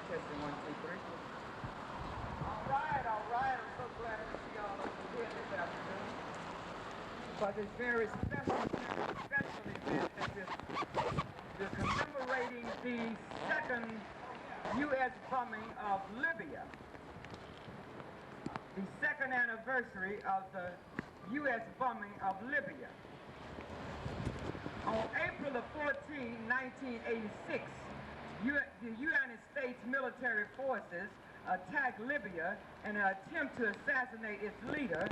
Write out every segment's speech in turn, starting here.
Testing 1, 2, 3. All right, all right. I'm so glad to see y'all over here this afternoon. But it's very special event that we're commemorating the second U.S. bombing of Libya. The second anniversary of the U.S. bombing of Libya. On April the 14th, 1986, the United States military forces attacked Libya in an attempt to assassinate its leader,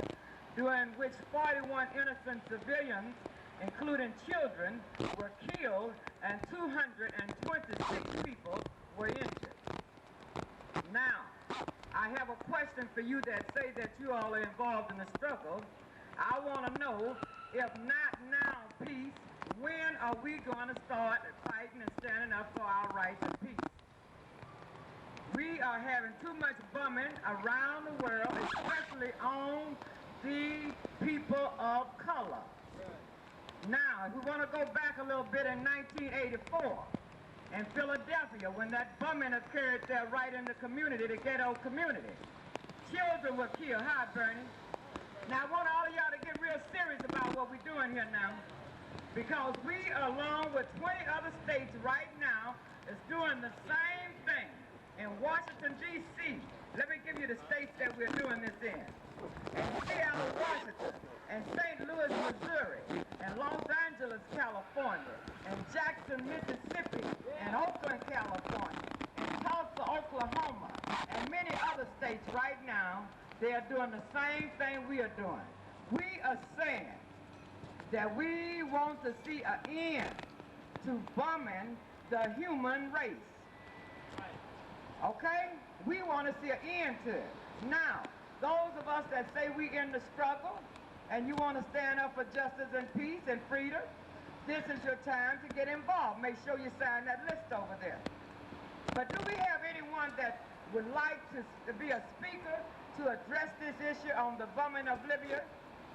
during which 41 innocent civilians, including children, were killed and 226 people were injured. Now, I have a question for you that say that you all are involved in the struggle. I want to know, if not now, peace, when are we going to start fighting and standing up for our rights and peace? We are having too much bombing around the world, especially on the people of color. Now, if we want to go back a little bit in 1984, in Philadelphia, when that bombing occurred there right in the community, the ghetto community, children were killed. Hi, Bernie. Now, I want all of y'all to get real serious about what we're doing here now, because we, along with 20 other states right now, is doing the same thing. In Washington, D.C., let me give you the states that we're doing this in. In Seattle, Washington, and St. Louis, Missouri, and Los Angeles, California, and Jackson, Mississippi, and Oakland, California, and Tulsa, Oklahoma, and many other states right now, they are doing the same thing we are doing. We are saying that we want to see an end to bombing the human race. Okay? We want to see an end to it. Now, those of us that say we in the struggle and you want to stand up for justice and peace and freedom, this is your time to get involved. Make sure you sign that list over there. But do we have anyone that would like to be a speaker to address this issue on the bombing of Libya?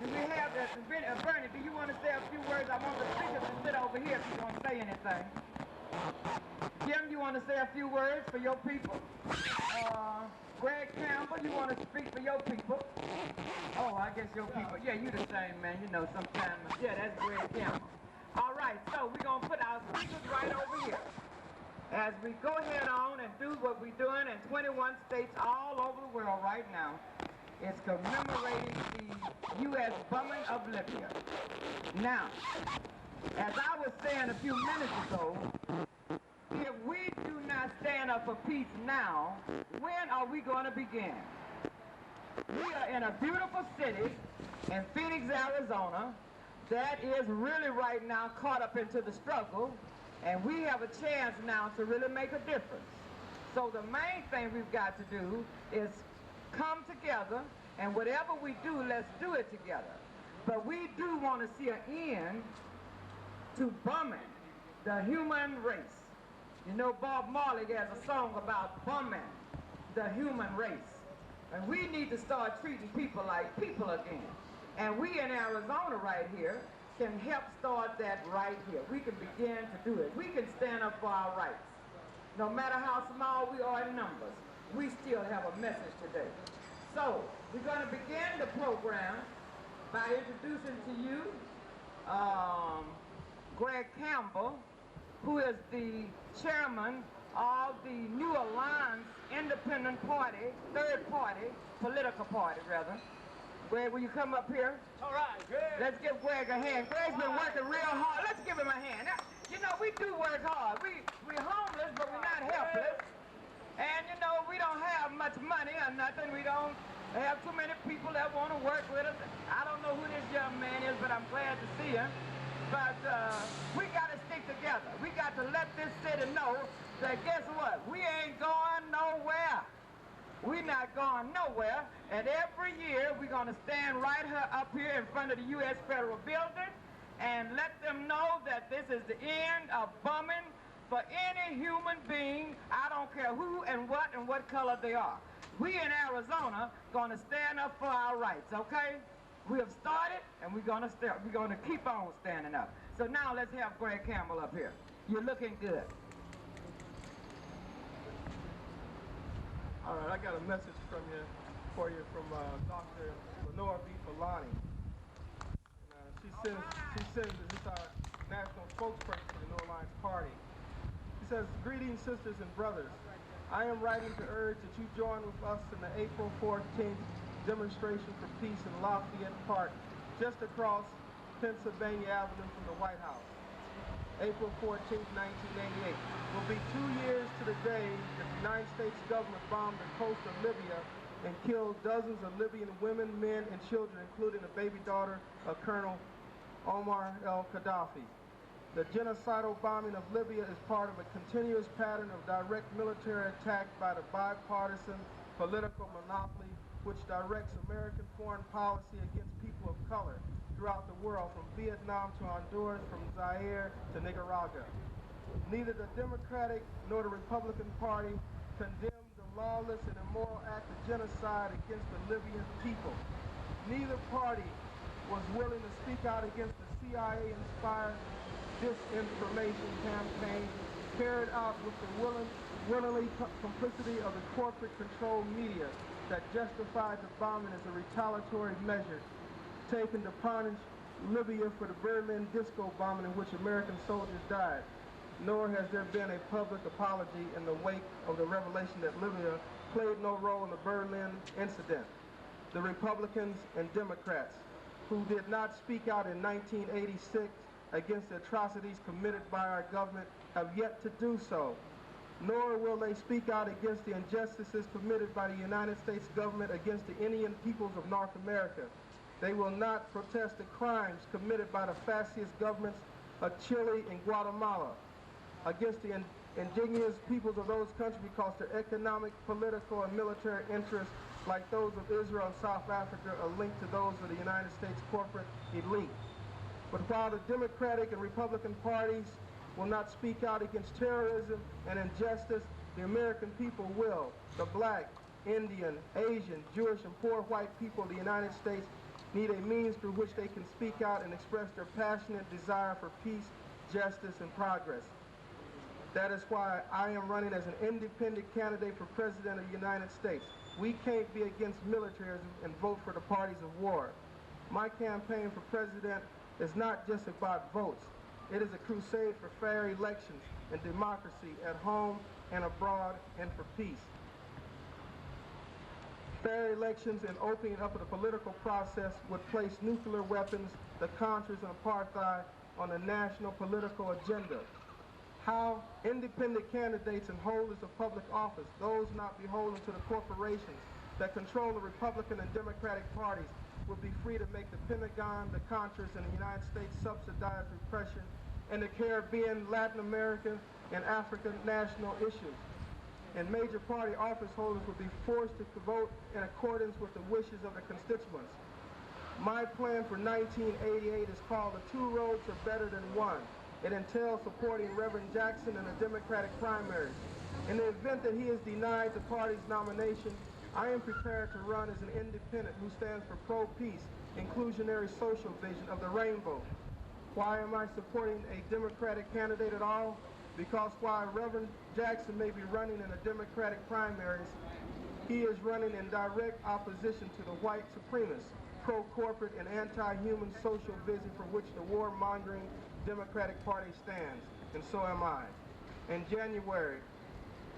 Do we have that? Bernie, do you want to say a few words? I want the speaker to sit over here if you want to say anything. Jim, you want to say a few words for your people? Greg Campbell, you want to speak for your people? Oh, I guess your people. Yeah, you the same, man. You know, sometimes. Yeah, that's Greg Campbell. All right, so we're going to put our speakers right over here as we go ahead on and do what we're doing in 21 states all over the world right now. It's commemorating the U.S. bombing of Libya. Now, as I was saying a few minutes ago, if we do not stand up for peace now, when are we going to begin? We are in a beautiful city in Phoenix, Arizona, that is really right now caught up into the struggle, and we have a chance now to really make a difference. So the main thing we've got to do is come together, and whatever we do, let's do it together. But we do want to see an end to bombing the human race. You know, Bob Marley has a song about bombing the human race. And we need to start treating people like people again. And we in Arizona right here can help start that right here. We can begin to do it. We can stand up for our rights. No matter how small we are in numbers, we still have a message today. So, we're going to begin the program by introducing to you Greg Campbell, who is the chairman of the New Alliance Independent Party, third party, political party rather. Greg, will you come up here? All right, Greg. Let's give Greg a hand. Greg's been working real hard. Let's give him a hand. Now, you know, we do work hard. We're homeless, but we're not helpless. And, you know, we don't have much money or nothing. We don't have too many people that want to work with us. I don't know who this young man is, but I'm glad to see him. But we got to stick together. We got to let this city know that, guess what? We ain't going nowhere. We're not going nowhere. And every year, we're going to stand right up here in front of the U.S. Federal Building and let them know that this is the end of bombing for any human being. I don't care who and what color they are. We in Arizona going to stand up for our rights, okay? We have started, and we're going to keep on standing up. So now let's have Greg Campbell up here. You're looking good. All right, I got a message from Dr. Lenore B. Fulani. She sends this is our national spokesperson for the No Alliance Party. She says, "Greetings, sisters and brothers. I am writing to urge that you join with us in the April 14th demonstration for peace in Lafayette Park, just across Pennsylvania Avenue from the White House. April 14th, 1988. Will be 2 years to the day that the United States government bombed the coast of Libya and killed dozens of Libyan women, men, and children, including the baby daughter of Colonel Omar el-Gaddafi. The genocidal bombing of Libya is part of a continuous pattern of direct military attack by the bipartisan political monopoly which directs American foreign policy against people of color throughout the world, from Vietnam to Honduras, from Zaire to Nicaragua. Neither the Democratic nor the Republican Party condemned the lawless and immoral act of genocide against the Libyan people. Neither party was willing to speak out against the CIA-inspired disinformation campaign carried out with the willingly complicity of the corporate-controlled media that justified the bombing as a retaliatory measure taken to punish Libya for the Berlin disco bombing in which American soldiers died. Nor has there been a public apology in the wake of the revelation that Libya played no role in the Berlin incident. The Republicans and Democrats who did not speak out in 1986 against the atrocities committed by our government have yet to do so, nor will they speak out against the injustices committed by the United States government against the Indian peoples of North America. They will not protest the crimes committed by the fascist governments of Chile and Guatemala against the indigenous peoples of those countries because their economic, political, and military interests, like those of Israel and South Africa, are linked to those of the United States corporate elite. But while the Democratic and Republican parties will not speak out against terrorism and injustice, the American people will. The black, Indian, Asian, Jewish, and poor white people of the United States need a means through which they can speak out and express their passionate desire for peace, justice, and progress. That is why I am running as an independent candidate for President of the United States. We can't be against militarism and vote for the parties of war. My campaign for president is not just about votes. It is a crusade for fair elections and democracy at home and abroad and for peace. Fair elections and opening up of the political process would place nuclear weapons, the Contras, and apartheid on the national political agenda. How independent candidates and holders of public office, those not beholden to the corporations that control the Republican and Democratic parties, would be free to make the Pentagon, the Contras, and the United States subsidize repression in the Caribbean, Latin America, and African national issues. And major party office holders would be forced to vote in accordance with the wishes of the constituents. My plan for 1988 is called The Two Roads Are Better Than One. It entails supporting Reverend Jackson in the Democratic primaries. In the event that he is denied the party's nomination, I am prepared to run as an independent who stands for pro-peace, inclusionary social vision of the rainbow. Why am I supporting a Democratic candidate at all? Because while Reverend Jackson may be running in the Democratic primaries, he is running in direct opposition to the white supremacist, pro-corporate, and anti-human social vision for which the warmongering Democratic Party stands, and so am I. In January,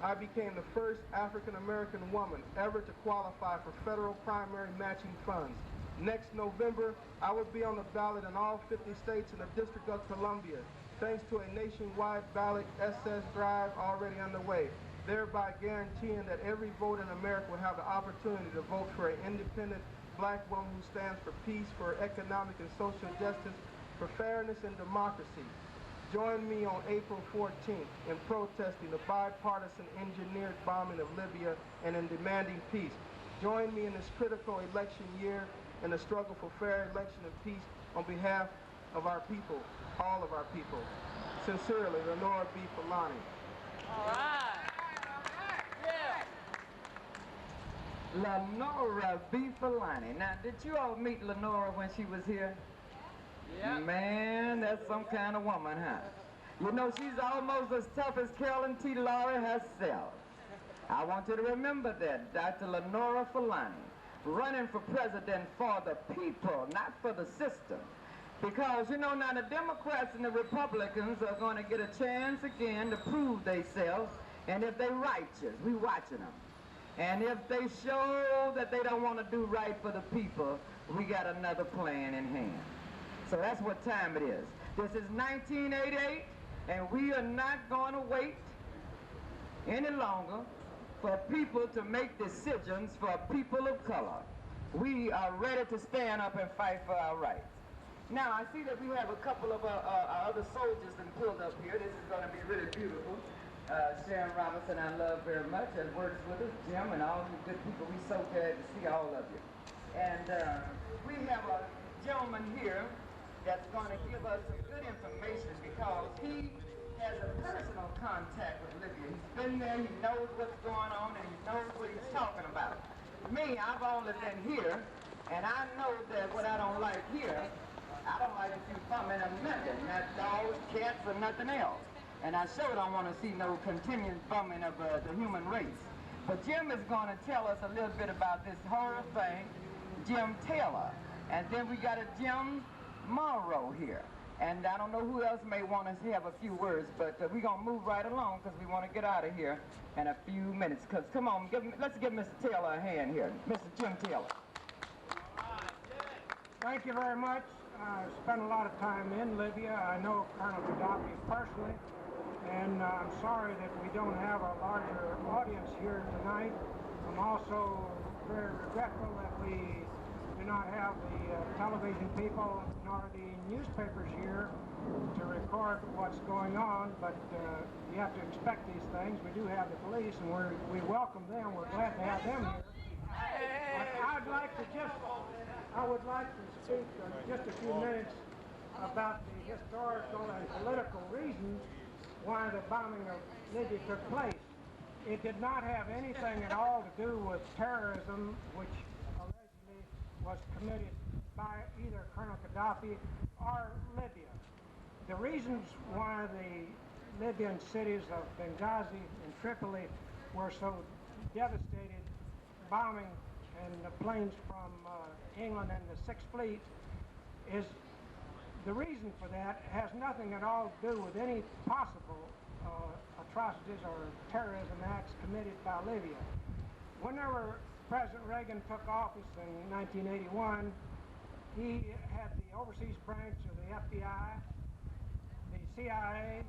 I became the first African-American woman ever to qualify for federal primary matching funds. Next November, I will be on the ballot in all 50 states and the District of Columbia, thanks to a nationwide ballot SS drive already underway, thereby guaranteeing that every vote in America will have the opportunity to vote for an independent black woman who stands for peace, for economic and social justice, for fairness and democracy. Join me on April 14th in protesting the bipartisan engineered bombing of Libya and in demanding peace. Join me in this critical election year in the struggle for fair election and peace on behalf of our people, all of our people. Sincerely, Lenore B. Fulani. All right. Yeah. Lenore B. Fulani. Now, did you all meet Lenore when she was here? Yeah. Man, that's some kind of woman, huh? You know, she's almost as tough as Carolyn T. Lowry herself. I want you to remember that Dr. Lenora Fulani, running for president for the people, not for the system. Because, you know, now the Democrats and the Republicans are going to get a chance again to prove themselves, and if they're righteous, we watching them. And if they show that they don't want to do right for the people, we got another plan in hand. So that's what time it is. This is 1988, and we are not going to wait any longer for people to make decisions for people of color. We are ready to stand up and fight for our rights. Now, I see that we have a couple of our other soldiers that pulled up here. This is going to be really beautiful. Sharon Robinson, I love very much, and works with us, Jim, and all you good people. We're so glad to see all of you. And we have a gentleman here that's going to give us some good information because he has a personal contact with Libya. He's been there, he knows what's going on, and he knows what he's talking about. Me, I've only been here, and I know that what I don't like here, I don't like to see bumming of nothing, not dogs, cats, or nothing else. And I sure don't want to see no continuous bumming of the human race. But Jim is going to tell us a little bit about this horror thing, Jim Taylor. And then we got a Jim Morrow here. And I don't know who else may want to have a few words, but we're going to move right along because we want to get out of here in a few minutes. Because, come on, let's give Mr. Taylor a hand here. Mr. Jim Taylor. Thank you very much. I spent a lot of time in Libya. I know Colonel Gaddafi personally, and I'm sorry that we don't have a larger audience here tonight. I'm also very regretful that we do not have the television people nor the newspapers here to record what's going on, but you have to expect these things. We do have the police, and we welcome them. We're glad to have them here. I would like to speak just a few minutes about the historical and political reasons why the bombing of Libya took place. It did not have anything at all to do with terrorism, which allegedly was committed by either Colonel Gaddafi or Libya. The reasons why the Libyan cities of Benghazi and Tripoli were so devastated, bombing and the planes from England and the Sixth Fleet, is the reason for that has nothing at all to do with any possible atrocities or terrorism acts committed by Libya. Whenever President Reagan took office in 1981, he had the overseas branch of the FBI, the CIA,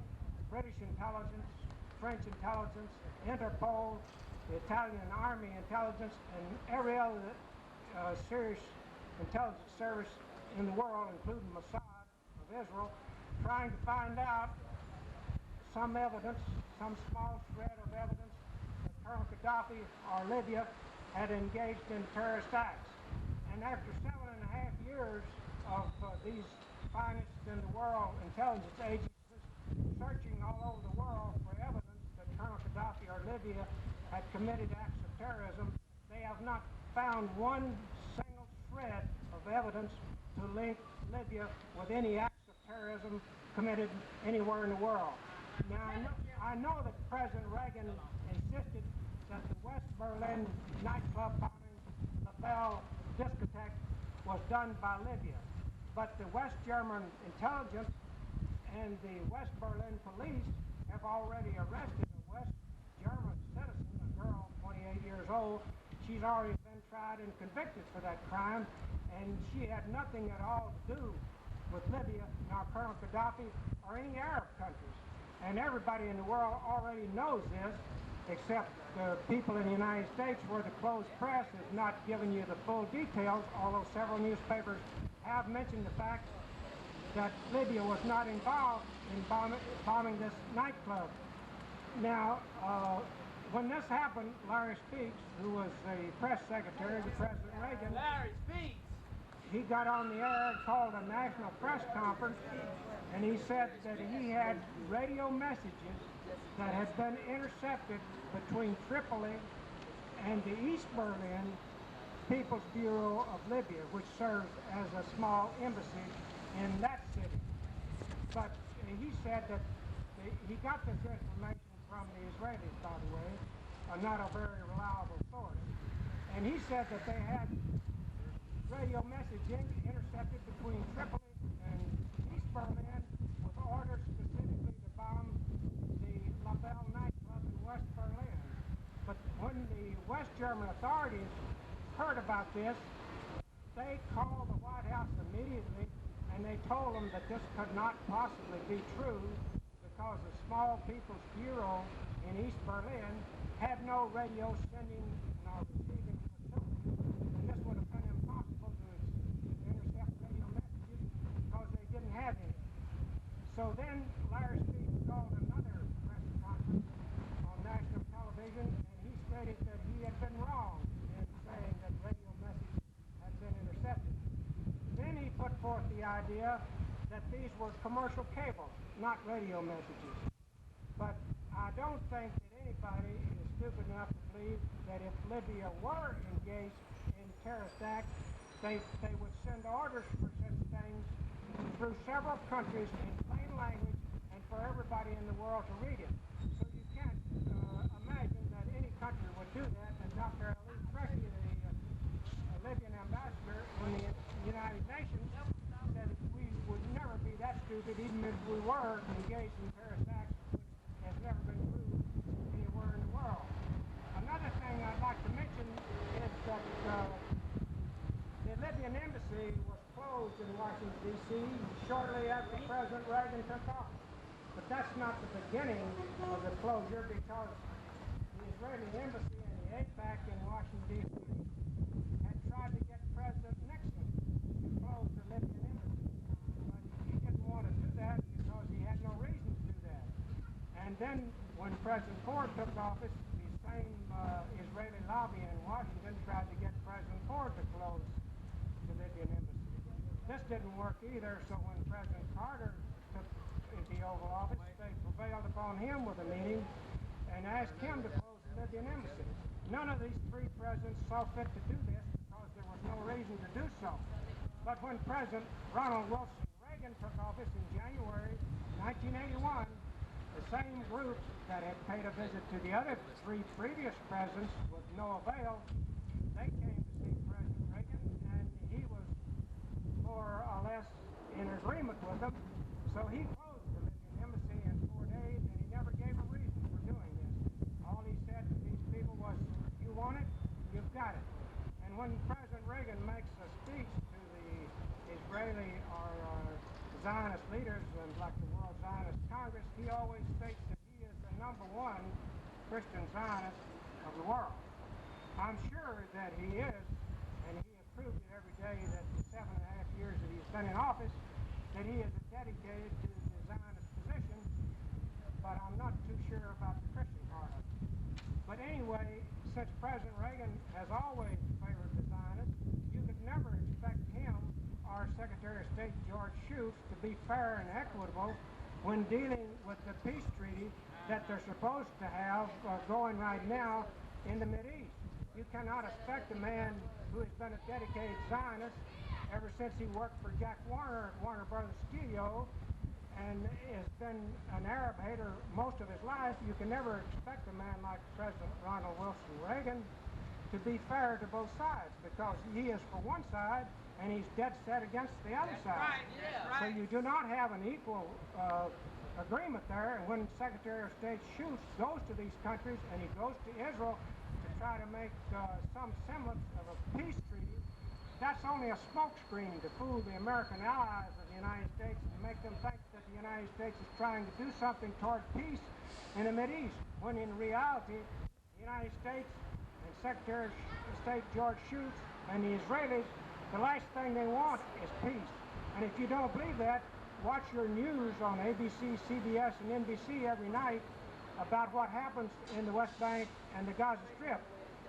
British intelligence, French intelligence, Interpol, the Italian Army intelligence, and every other serious intelligence service in the world, including Mossad of Israel, trying to find out some evidence, some small shred of evidence that Colonel Gaddafi or Libya had engaged in terrorist acts. And after 7.5 years of these finest in the world intelligence agencies searching all over the world for evidence that Colonel Gaddafi or Libya had committed acts of terrorism, they have not found one single shred of evidence to link Libya with any acts of terrorism committed anywhere in the world. Now, I know that President Reagan insisted that the West Berlin nightclub bombing, the Bell discotheque, was done by Libya. But the West German intelligence and the West Berlin police have already arrested a West German citizen, a girl, 28 years old. She's already been tried and convicted for that crime, and she had nothing at all to do with Libya, nor Colonel Gaddafi, or any Arab countries. And everybody in the world already knows this, except the people in the United States, where the closed press has not given you the full details, although several newspapers have mentioned the fact that Libya was not involved in bombing this nightclub. Now, when this happened, Larry Speaks, who was the press secretary to President Reagan, Larry Speaks, he got on the air and called a national press conference, and he said that he had radio messages that had been intercepted between Tripoli and the East Berlin People's Bureau of Libya, which serves as a small embassy in that city. But he said that he got this information from the Israelis, by the way, not a very reliable source. And he said that they had radio messaging intercepted between Tripoli and East Berlin with orders specifically to bomb the La Belle nightclub in West Berlin. But when the West German authorities heard about this, they called the White House immediately and they told them that this could not possibly be true because the Small People's Bureau in East Berlin had no radio sending nor receiving facility. And this would have been impossible to intercept radio messages because they didn't have any. So then Larry Speed called another press conference on national television, and he stated that he had been wrong in saying that radio messages had been intercepted. Then he put forth the idea that these were commercial cables, not radio messages. But I don't think that anybody is stupid enough to believe that if Libya were engaged in terrorist acts, they would send orders for such things through several countries in plain language and for everybody in the world to read it. So you can't imagine that any country would do that. And Dr. Ali Frekhi, the Libyan ambassador in the United Nations, said that we would never be that stupid even if we were engaged in terrorist acts, which has never been proved anywhere in the world. Another thing I'd like to mention is that the Libyan embassy was closed in Washington, D.C. shortly after President Reagan took office. But that's not the beginning of the closure, because the Israeli embassy and the AIPAC in Washington, D.C. had tried to get President Nixon to close the Libyan embassy. But he didn't want to do that because he had no reason to do that. And then when President Ford took office, the same Israeli lobby in Washington tried to get President Ford to close the Libyan embassy. This didn't work either, so when President Carter took the Oval Office, they prevailed upon him with a meeting and asked him to close the Libyan embassy. None of these three presidents saw fit to do this because there was no reason to do so. But when President Ronald Wilson Reagan took office in January 1981, the same group that had paid a visit to the other three previous presidents with no avail, they came to see President Reagan, and he was more or less in agreement with them. So he closed the Libyan embassy in 4 days, and he never gave a reason for doing this. All he said to these people was, you want it, you've got it. And when President Reagan makes a speech to the Israeli or Zionist leaders, like the World Zionist Congress, he always states that he is the #1 Christian Zionist of the world. I'm sure that he is, and he has proved it every day that the 7.5 years that he's been in office, that he is dedicated to the Zionist position, but I'm not too sure about the Christian part of it. But anyway, since President Reagan has always favored the Zionists, you could never expect him or Secretary of State George Shultz to be fair and equitable when dealing with the peace treaty that they're supposed to have going right now in the Mideast. You cannot expect a man who has been a dedicated Zionist ever since he worked for Jack Warner at Warner Brothers Studio and has been an Arab hater most of his life. You can never expect a man like President Ronald Wilson Reagan to be fair to both sides, because he is for one side and he's dead set against the other side. Right, yeah. So you do not have an equal agreement there. And when Secretary of State Shultz goes to these countries and he goes to Israel to try to make some semblance of a peace treaty, that's only a smokescreen to fool the American allies of the United States and make them think that the United States is trying to do something toward peace in the Mideast, when in reality, the United States and Secretary of State George Shultz and the Israelis, the last thing they want is peace. And if you don't believe that, watch your news on ABC, CBS, and NBC every night about what happens in the West Bank and the Gaza Strip.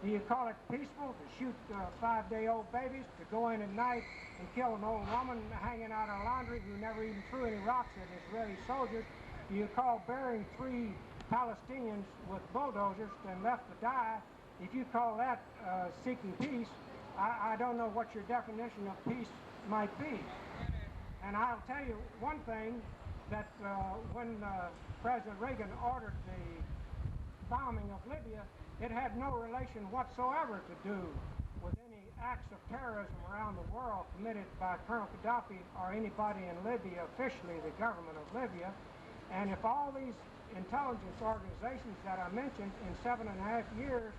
Do you call it peaceful to shoot 5-day-old babies, to go in at night and kill an old woman hanging out her laundry who never even threw any rocks at Israeli soldiers? Do you call burying 3 Palestinians with bulldozers and left to die, if you call that seeking peace, I don't know what your definition of peace might be. And I'll tell you one thing, that when President Reagan ordered the bombing of Libya, it had no relation whatsoever to do with any acts of terrorism around the world committed by Colonel Gaddafi or anybody in Libya, officially the government of Libya. And if all these intelligence organizations that I mentioned in 7.5 years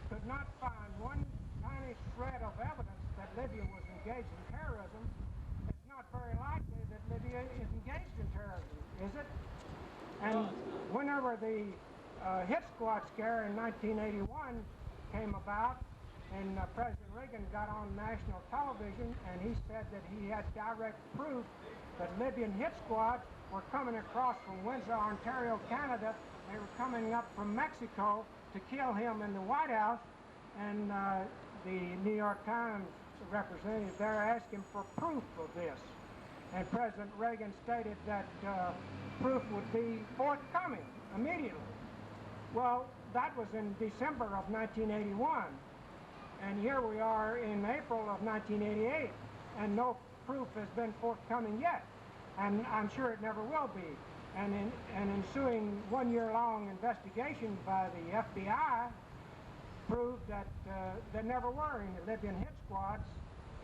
could not find one tiny shred of evidence that Libya was engaged in terrorism, it's not very likely that Libya is engaged in terrorism, is it? And whenever the hit squad scare in 1981 came about, and President Reagan got on national television and he said that he had direct proof that Libyan hit squads were coming across from Windsor, Ontario, Canada. They were coming up from Mexico to kill him in the White House, and the New York Times representative there asked him for proof of this. And President Reagan stated that proof would be forthcoming immediately. Well, that was in December of 1981. And here we are in April of 1988, and no proof has been forthcoming yet. And I'm sure it never will be. And an ensuing one-year-long investigation by the FBI proved that there never were any Libyan hit squads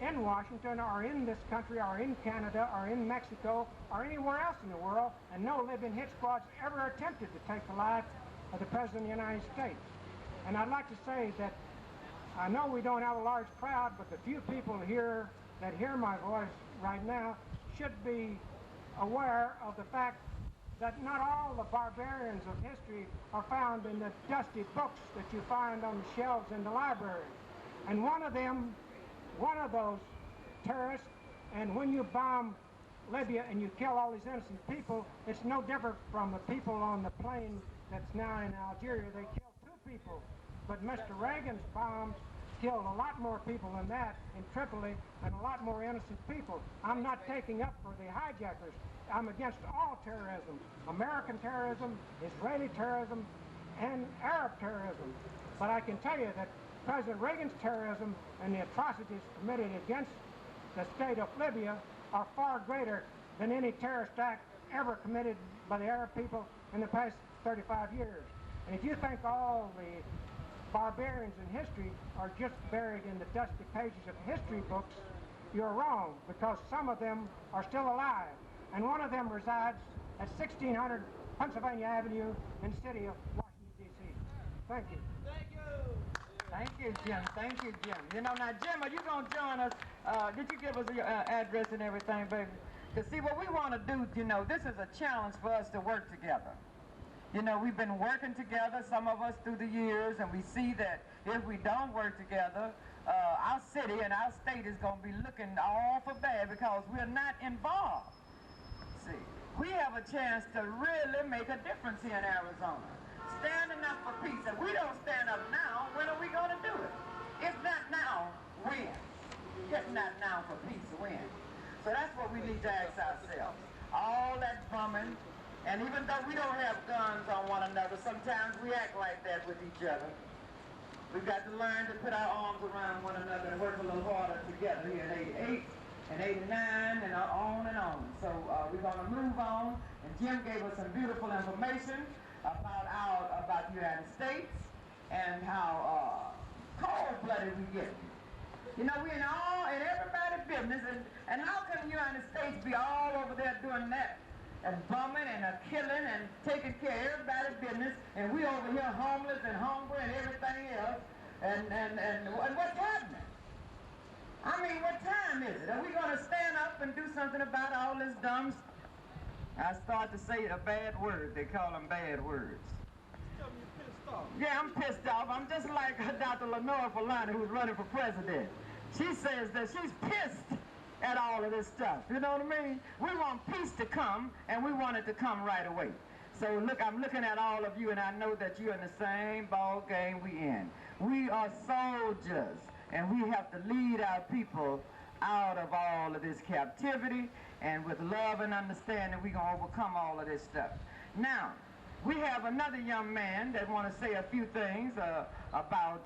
in Washington or in this country or in Canada or in Mexico or anywhere else in the world, and no Libyan hit squads ever attempted to take the life of the President of the United States. And I'd like to say that I know we don't have a large crowd, but the few people here that hear my voice right now should be aware of the fact that not all the barbarians of history are found in the dusty books that you find on the shelves in the library. And one of those terrorists, and when you bomb Libya and you kill all these innocent people, it's no different from the people on the plane that's now in Algeria. They killed 2 people. But Mr. Reagan's bombs killed a lot more people than that in Tripoli and a lot more innocent people. I'm not taking up for the hijackers. I'm against all terrorism, American terrorism, Israeli terrorism, and Arab terrorism. But I can tell you that President Reagan's terrorism and the atrocities committed against the state of Libya are far greater than any terrorist act ever committed by the Arab people in the past 35 years. And if you think all the barbarians in history are just buried in the dusty pages of history books, you're wrong, because some of them are still alive. And one of them resides at 1600 Pennsylvania Avenue in the city of Washington, D.C. Thank you. Thank you. Thank you, Jim. Thank you, Jim. You know, now, Jim, are you going to join us? Did you give us your address and everything, baby? Because, see, what we want to do, you know, this is a challenge for us to work together. You know, we've been working together, some of us through the years, and we see that if we don't work together, our city and our state is going to be looking awful bad because we're not involved. See, we have a chance to really make a difference here in Arizona. Standing up for peace. If we don't stand up now, when are we going to do it? If not now, when? If not now for peace, when? So that's what we need to ask ourselves. All that bumming, and even though we don't have guns on one another, sometimes we act like that with each other. We've got to learn to put our arms around one another and work a little harder together here in 88 and 89 and on and on. So we're going to move on, and Jim gave us some beautiful information about the United States and how cold-blooded we get. You know, we're in everybody's business, and how can the United States be all over there doing that? And bumming and killing and taking care of everybody's business, and we over here homeless and hungry and everything else, and what's happening? I mean, what time is it? Are we going to stand up and do something about all this dumb stuff? I start to say a bad word. They call them bad words. Tell me you're pissed off. Yeah, I'm pissed off. I'm just like Dr. Lenore Fulani, who's running for president. She says that she's pissed at all of this stuff. You know what I mean? We want peace to come, and we want it to come right away. So look, I'm looking at all of you, and I know that you're in the same ball game we in. We are soldiers, and we have to lead our people out of all of this captivity, and with love and understanding, we're going to overcome all of this stuff. Now, we have another young man that want to say a few things about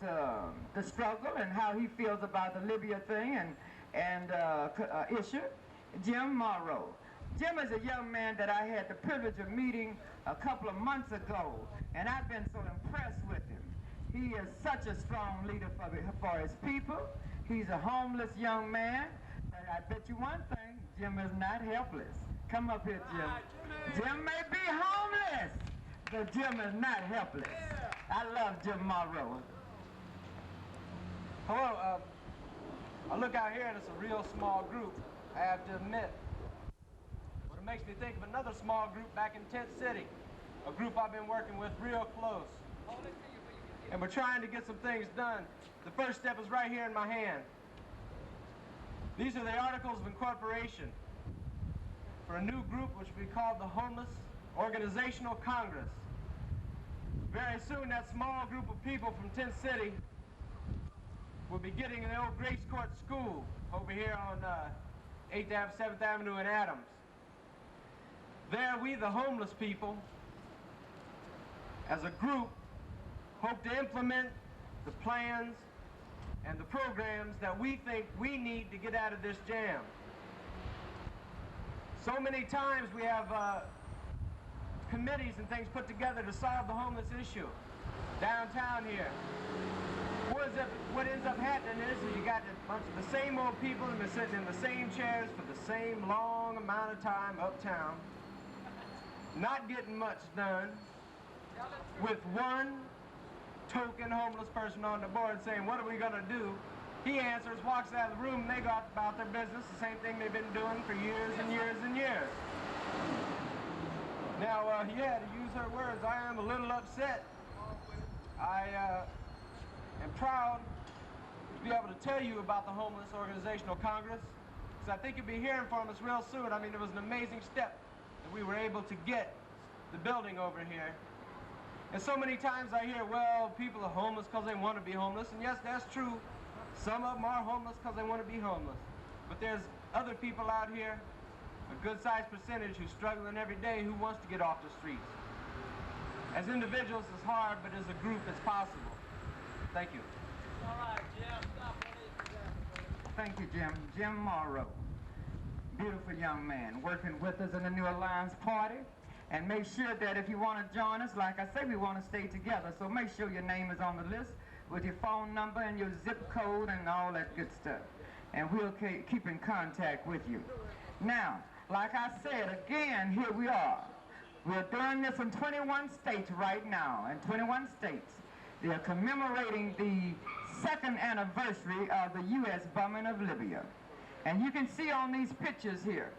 the struggle and how he feels about the Libya thing and issue. Jim Morrow. Jim is a young man that I had the privilege of meeting a couple of months ago, and I've been so impressed with him. He is such a strong leader for his people. He's a homeless young man, but I bet you one thing, Jim is not helpless. Come up here, Jim. Jim may be homeless, but Jim is not helpless. I love Jim Morrow. Hello, I look out here and it's a real small group, I have to admit. But it makes me think of another small group back in Tent City, a group I've been working with real close. And we're trying to get some things done. The first step is right here in my hand. These are the Articles of Incorporation for a new group which we call the Homeless Organizational Congress. Very soon that small group of people from Tent City will be getting in the old Grace Court School over here on 8th Ave, 7th Avenue in Adams. There we, the homeless people, as a group, hope to implement the plans and the programs that we think we need to get out of this jam. So many times we have committees and things put together to solve the homeless issue downtown here. What ends up happening is that you got a bunch of the same old people that have been sitting in the same chairs for the same long amount of time uptown, not getting much done, with one token homeless person on the board saying, what are we going to do? He answers, walks out of the room, and they go about their business, the same thing they've been doing for years and years and years. Now, yeah, to use her words, I am a little upset. I am proud to be able to tell you about the Homeless Organizational Congress, because I think you'll be hearing from us real soon. I mean, it was an amazing step that we were able to get the building over here. And so many times I hear, well, people are homeless because they want to be homeless. And yes, that's true. Some of them are homeless because they want to be homeless. But there's other people out here, a good-sized percentage, who's struggling every day, who wants to get off the streets. As individuals, it's hard, but as a group, it's possible. Thank you. All right, Jim. Stop. Thank you, Jim. Jim Morrow, beautiful young man, working with us in the New Alliance Party. And make sure that if you want to join us, like I say, we want to stay together. So make sure your name is on the list with your phone number and your zip code and all that good stuff. And we'll keep in contact with you. Now, like I said, again, here we are. We're doing this in 21 states right now. In 21 states, they're commemorating the 2nd anniversary of the Us Bombing of Libya. And you can see on these pictures here,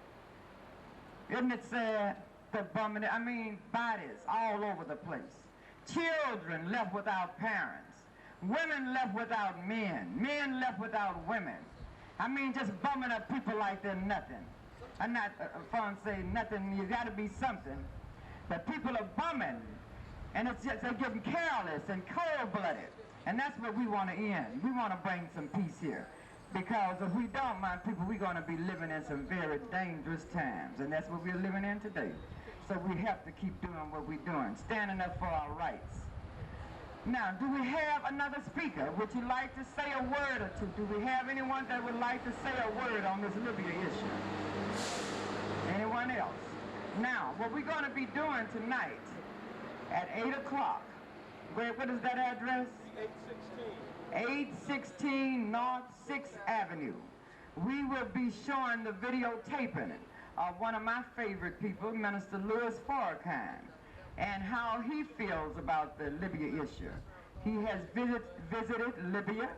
isn't it sad? The bombing, I mean, bodies all over the place. Children left without parents. Women left without men. Men left without women. I mean, just bumming up people like they're nothing. I'm not fun saying nothing, you gotta be something. But people are bumming, and it's just, they're getting careless and cold-blooded. And that's what we want to end. We want to bring some peace here. Because if we don't, my people, we're going to be living in some very dangerous times. And that's what we're living in today. So we have to keep doing what we're doing, standing up for our rights. Now, do we have another speaker? Would you like to say a word or two? Do we have anyone that would like to say a word on this Libya issue? Anyone else? Now, what we're going to be doing tonight at 8 o'clock, what is that address? 816 North 6th Avenue. We will be showing the videotaping of one of my favorite people, Minister Louis Farrakhan, and how he feels about the Libya issue. He has visited Libya.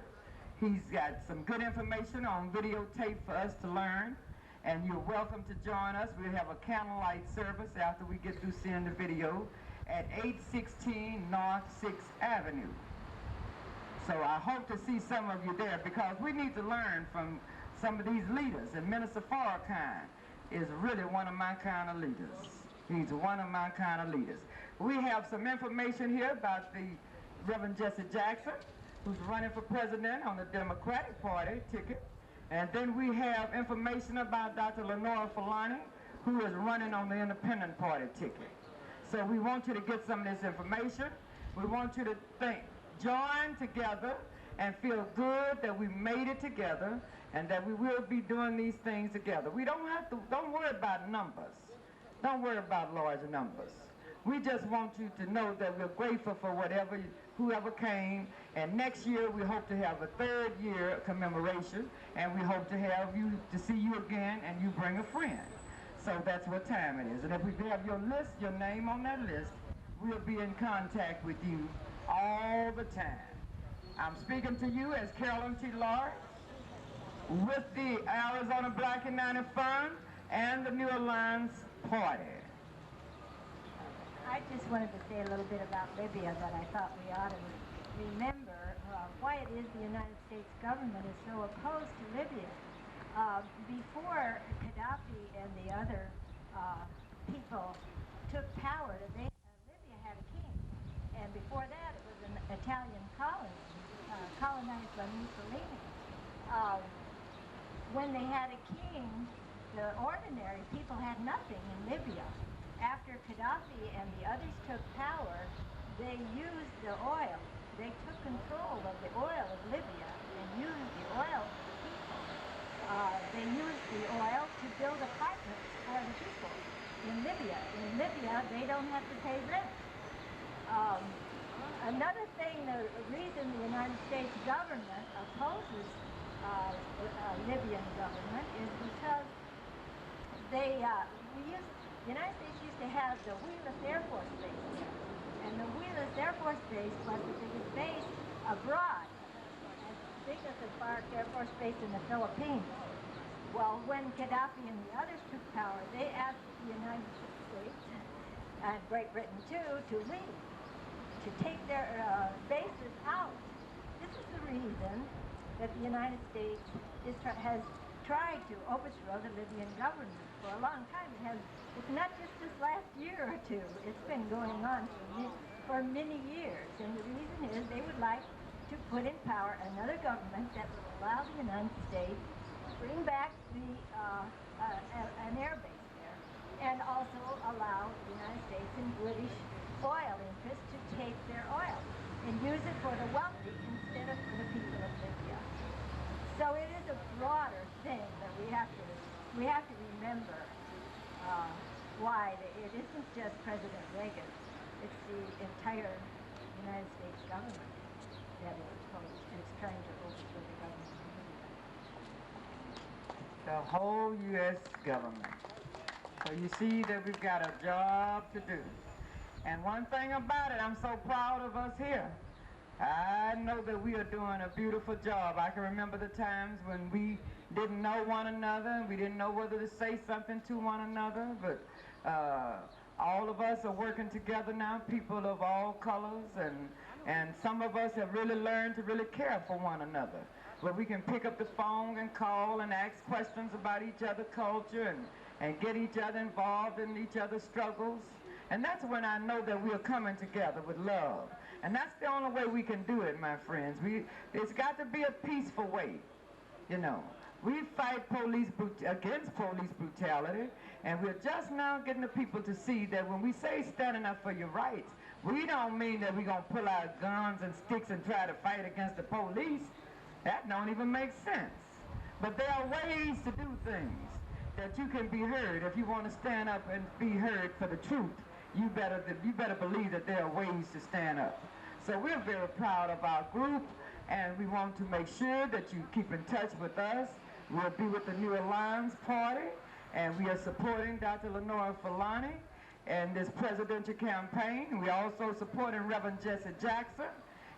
He's got some good information on videotape for us to learn, and you're welcome to join us. We'll have a candlelight service after we get through seeing the video at 816 North 6th Avenue. So I hope to see some of you there, because we need to learn from some of these leaders, and Minister Farrakhan is really one of my kind of leaders. He's one of my kind of leaders. We have some information here about the Reverend Jesse Jackson, who's running for president on the Democratic Party ticket. And then we have information about Dr. Lenora Fulani, who is running on the Independent Party ticket. So we want you to get some of this information. We want you to join together and feel good that we made it together and that we will be doing these things together. We don't worry about numbers. Don't worry about large numbers. we just want you to know that we're grateful for whoever came, and next year we hope to have a 3rd year commemoration, and we hope to see you again, and you bring a friend. So that's what time it is. And if we have your name on that list, we'll be in contact with you all the time. I'm speaking to you as Carolyn T. Lawrence with the Arizona Black United Fund and the New Alliance Party. I just wanted to say a little bit about Libya that I thought we ought to remember why it is the United States government is so opposed to Libya. Before Gaddafi and the other people took power, Libya had a king. And before that, it was an Italian colony, colonized by Mussolini. When they had a king, the ordinary people had nothing in Libya. After Gaddafi and the others took power, they used the oil. They took control of the oil of Libya and used the oil for the people. They used the oil to build apartments for the people in Libya. In Libya, they don't have to pay rent. Another thing, the reason the United States government opposes Libyan government is because the United States used to have the Wheelus Air Force Base there. And the Wheelus Air Force Base was the biggest base abroad, as big as the Clark Air Force Base in the Philippines. Well, when Gaddafi and the others took power, they asked the United States, and Great Britain too, to leave, to take their bases out. This is the reason that the United States has tried to overthrow the Libyan government for a long time. It's not just this last year or two. It's been going on for many years. And the reason is they would like to put in power another government that will allow the United States to bring back an air base there, and also allow the United States and British oil interests to take their oil and use it for the wealthy instead of for the people of Libya. So it is a broader thing that we have to remember why it isn't just President Reagan, it's the entire United States government that is opposed and is trying to overthrow the government. The whole U.S. government. So you see that we've got a job to do. And one thing about it, I'm so proud of us here. I know that we are doing a beautiful job. I can remember the times when we didn't know one another, we didn't know whether to say something to one another, but all of us are working together now, people of all colors, and some of us have really learned to really care for one another. Where we can pick up the phone and call and ask questions about each other's culture and get each other involved in each other's struggles. And that's when I know that we are coming together with love. And that's the only way we can do it, my friends. It's got to be a peaceful way, you know. We fight against police brutality, and we're just now getting the people to see that when we say standing up for your rights, we don't mean that we're going to pull out guns and sticks and try to fight against the police. That don't even make sense. But there are ways to do things that you can be heard. If you want to stand up and be heard for the truth, you better believe that there are ways to stand up. So we're very proud of our group, and we want to make sure that you keep in touch with us. We'll be with the New Alliance Party, and we are supporting Dr. Lenora Fulani in this presidential campaign. We're also supporting Reverend Jesse Jackson,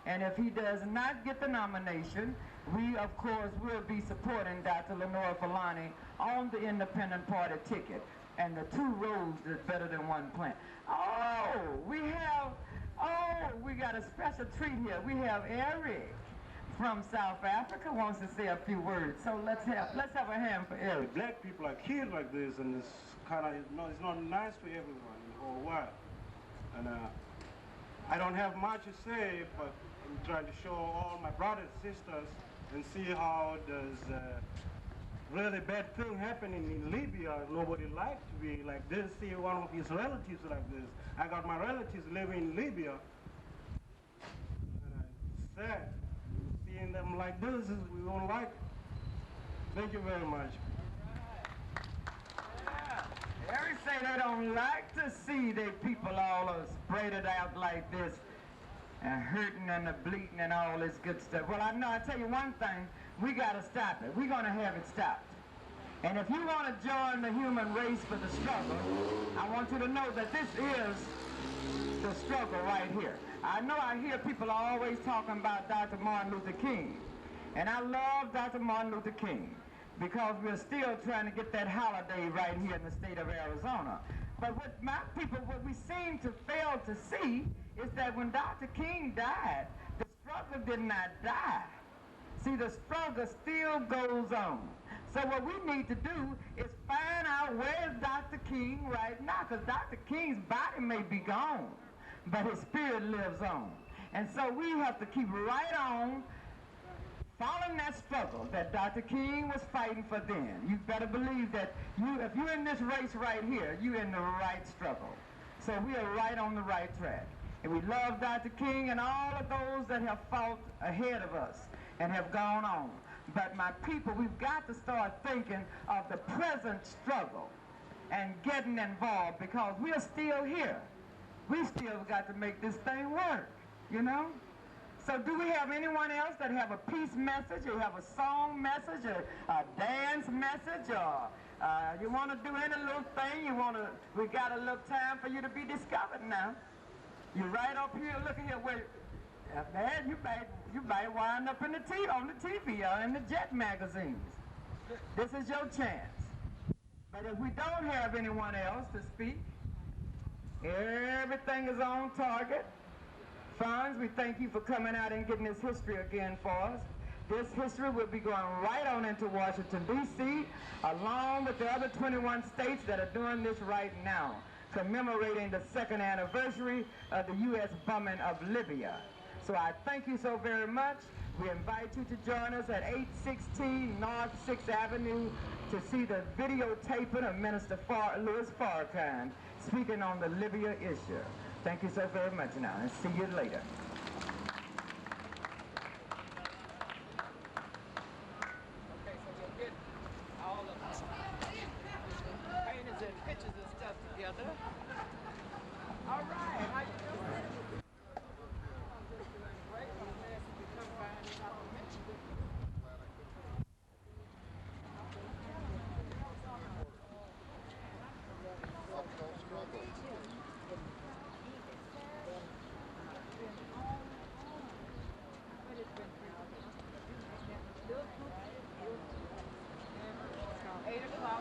and if he does not get the nomination, we, of course, will be supporting Dr. Lenora Fulani on the independent party ticket. And the 2 roads is better than 1 plant. We got a special treat here. We have Eric from South Africa wants to say a few words. So let's have a hand for Eric. Black people are killed like this, and it's kind of, it's not nice for everyone in the whole world. And I don't have much to say, but I'm trying to show all my brothers and sisters and see how there's really bad thing happening in Libya. Nobody likes to be like this, see one of his relatives like this. I got my relatives living in Libya, and it's sad. Seeing them like this, we don't like it. Thank you very much. Yeah. They say they don't like to see their people all spreaded out like this and hurting and the bleeding and all this good stuff. Well, I know, I tell you one thing, we got to stop it. We're going to have it stopped. And if you want to join the human race for the struggle, I want you to know that this is the struggle right here. I know I hear people always talking about Dr. Martin Luther King. And I love Dr. Martin Luther King because we're still trying to get that holiday right here in the state of Arizona. But what my people, what we seem to fail to see is that when Dr. King died, the struggle did not die. See, the struggle still goes on. So what we need to do is find out where's Dr. King right now, because Dr. King's body may be gone, but his spirit lives on. And so we have to keep right on following that struggle that Dr. King was fighting for then. You better believe that if you're in this race right here, you're in the right struggle. So we are right on the right track. And we love Dr. King and all of those that have fought ahead of us and have gone on. But my people, we've got to start thinking of the present struggle and getting involved because we are still here. We still got to make this thing work, you know? So do we have anyone else that have a peace message, or have a song message, or a dance message, or you want to do any little thing, we got a little time for you to be discovered now. You're right up here, looking here, where, man, you might wind up on the TV or in the Jet magazines. This is your chance. But if we don't have anyone else to speak, everything is on target. Fonz, we thank you for coming out and getting this history again for us. This history will be going right on into Washington, D.C., along with the other 21 states that are doing this right now, commemorating the 2nd anniversary of the U.S. bombing of Libya. So I thank you so very much. We invite you to join us at 816 North 6th Avenue to see the videotaping of Minister Louis Farrakhan speaking on the Libya issue. Thank you so very much now, and see you later. Okay, so we'll get all of the paintings and pictures and stuff together. All right, how you doing? Great, I'm glad you come by and compliment you.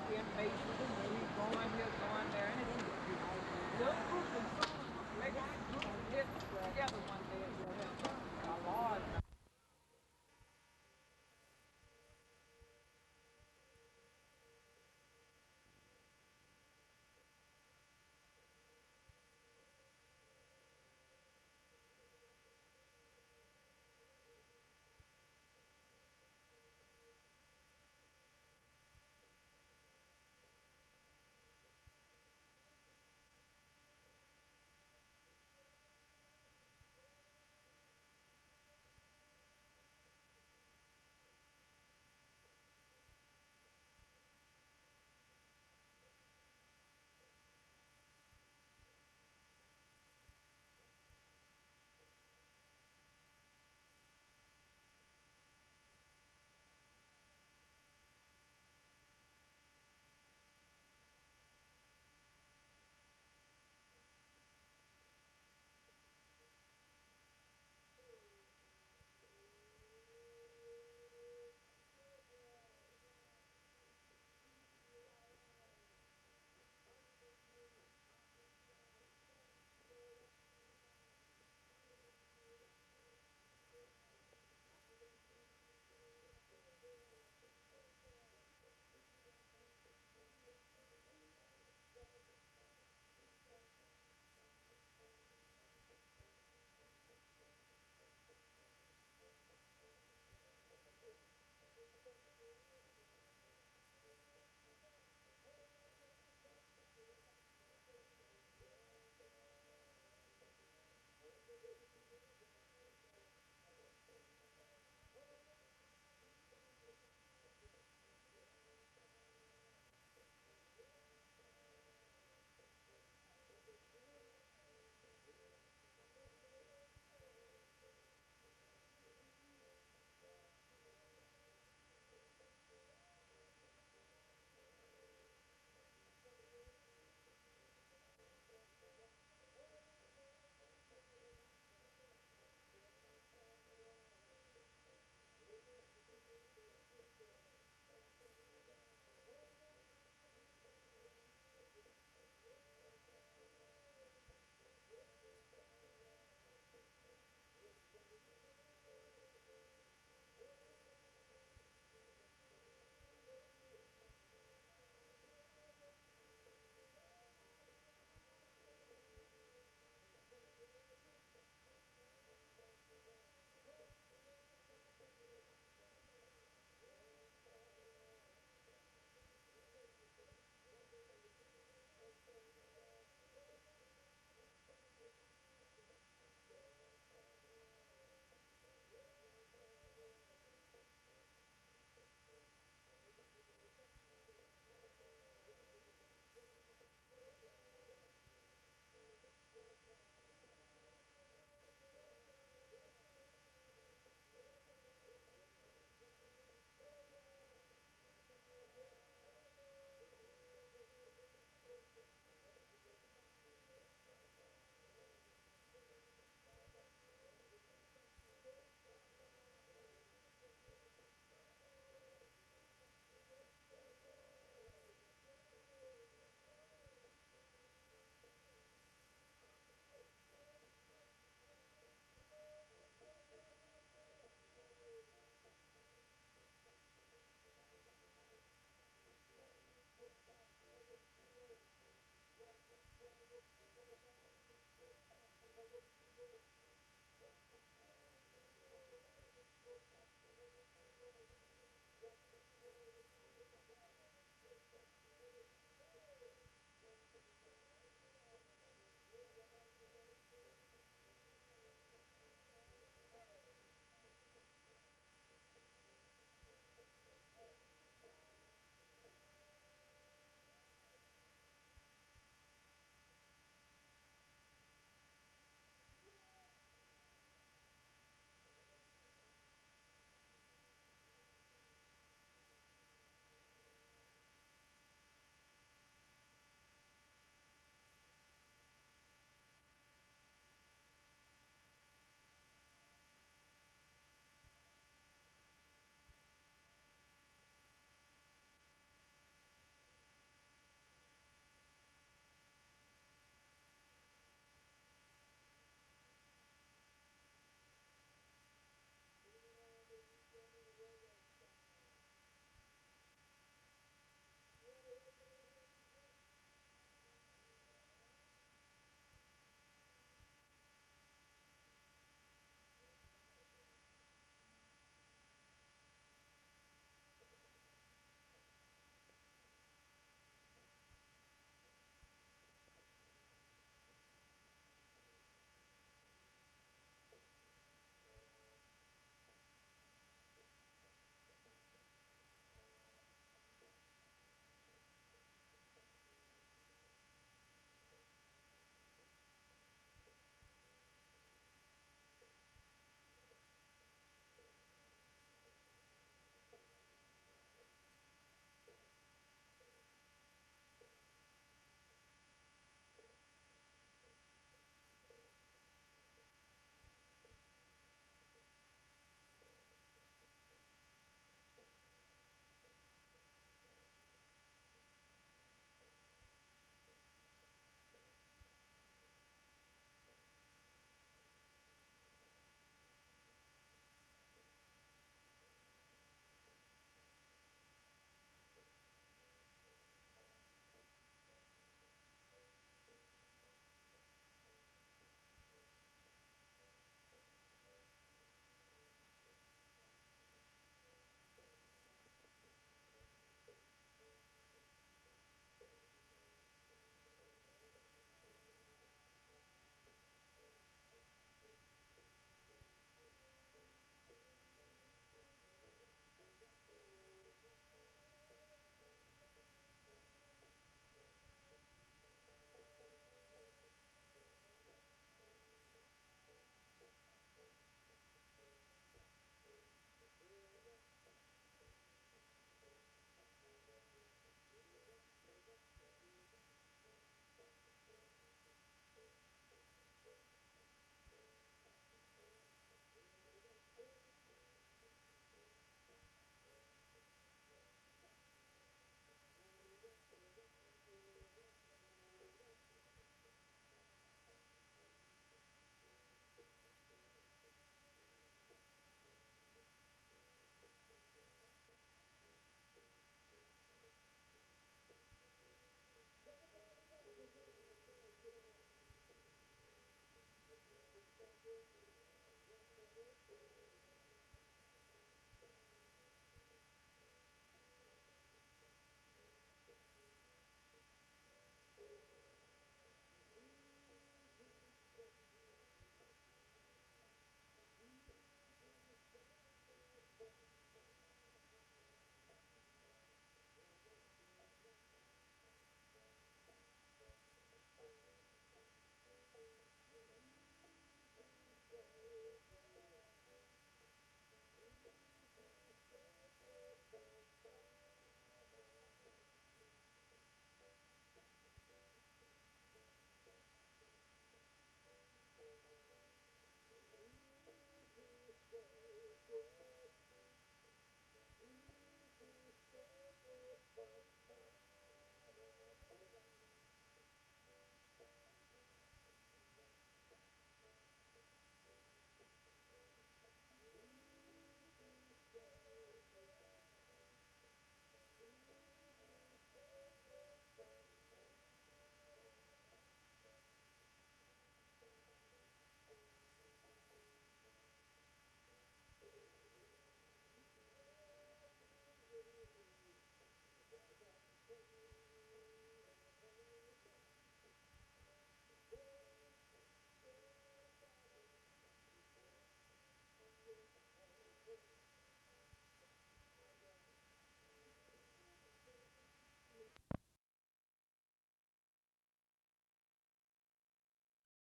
In Mason, he's going here, going there, and it's little groups and songs. Maybe groups get together one